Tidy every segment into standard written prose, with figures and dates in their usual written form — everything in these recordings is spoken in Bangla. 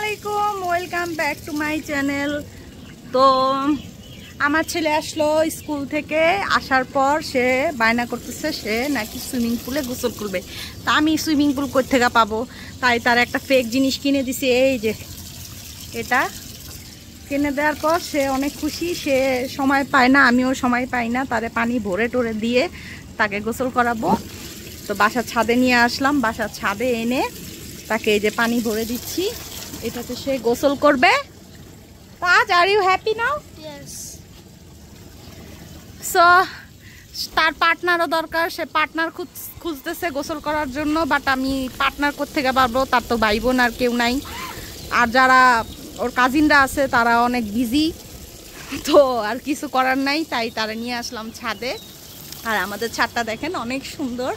আলাইকুম, welcome back to my channel. তো আমার ছেলে আসলো স্কুল থেকে, আসার পর সে বায়না করতেছে সে নাকি সুইমিং পুলে গোসল করবে। তা আমি সুইমিং পুল কোথা থেকে পাবো, তাই তার একটা ফেক জিনিস কিনে দিছি। এই যে এটা কিনে দেওয়ার পর সে অনেক খুশি। সে সময় পায় না, আমিও সময় পাই না, তারে পানি ভরে টরে দিয়ে তাকে গোসল করাবো। তো বাসার ছাদে নিয়ে আসলাম, বাসার ছাদে এনে তাকে এই যে পানি ভরে দিচ্ছি, এটাতে সে গোসল করবে। Taj, are you happy now? Yes. So তার পার্টনারও দরকার, সে পার্টনার খুঁজতেছে গোসল করার জন্য, বাট আমি পার্টনার কোত্থেকে পারবো, তার তো ভাই বোন আর কেউ নাই। আর যারা ওর কাজিনরা আছে তারা অনেক বিজি, তো আর কিছু করার নাই, তাই তারা নিয়ে আসলাম ছাদে। আর আমাদের ছাদটা দেখেন অনেক সুন্দর,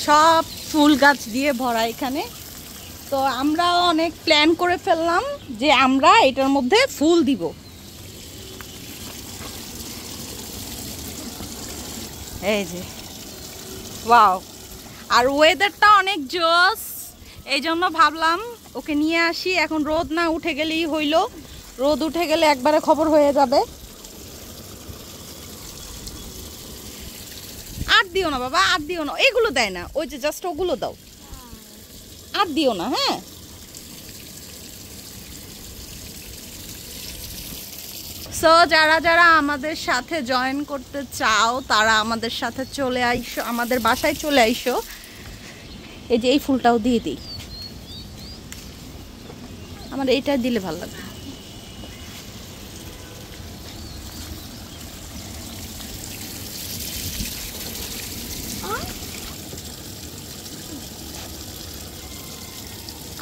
সব ফুল গাছ দিয়ে ভরা এখানে। তো আমরাও অনেক প্ল্যান করে ফেললাম যে আমরা এটার মধ্যে ফুল দিব। এই যে ওয়াও, আর ওয়েদারটা অনেক জোস, এই জন্য ভাবলাম ওকে নিয়ে আসি। এখন রোদ না উঠে গেলেই হইল, রোদ উঠে গেলে একবারে খবর হয়ে যাবে। আর দিও না বাবা, আর দিও না, এগুলো দেয় না, ওই যে জাস্ট ওগুলো দাও, আর দিও না। হ্যাঁ, সো যারা যারা আমাদের সাথে জয়েন করতে চাও তারা আমাদের সাথে চলে আইসো, আমাদের বাসায় চলে আইসো। এই যে এই ফুলটাও দিয়ে দিই, আমার এইটা দিলে ভালো লাগবে।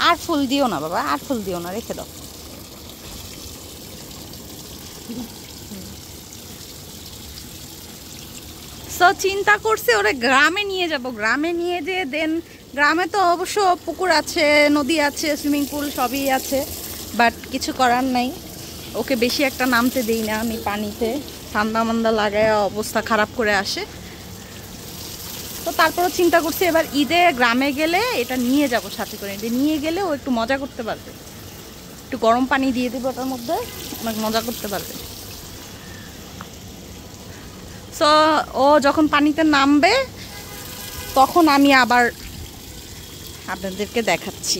আর ফুল দিও না বাবা, আর ফুল দিও না, রেখে দাও। সো চিন্তা করছি ওরে গ্রামে নিয়ে যাব, গ্রামে নিয়ে যেয়ে দেন, গ্রামে তো অবশ্য পুকুর আছে, নদী আছে, সুইমিং পুল সবই আছে, বাট কিছু করার নাই, ওকে বেশি একটা নামতে দেই না আমি পানিতে, ঠান্ডা মান্দা লাগায় অবস্থা খারাপ করে আসে। তো তারপরও চিন্তা করছি এবার ঈদে গ্রামে গেলে এটা নিয়ে যাব সাথে করে, নিয়ে গেলে ও একটু মজা করতে পারবে, একটু গরম পানি দিয়ে দেবো ওটার মধ্যে, অনেক মজা করতে পারবে। সো ও যখন পানিতে নামবে তখন আমি আবার আপনাদেরকে দেখাচ্ছি।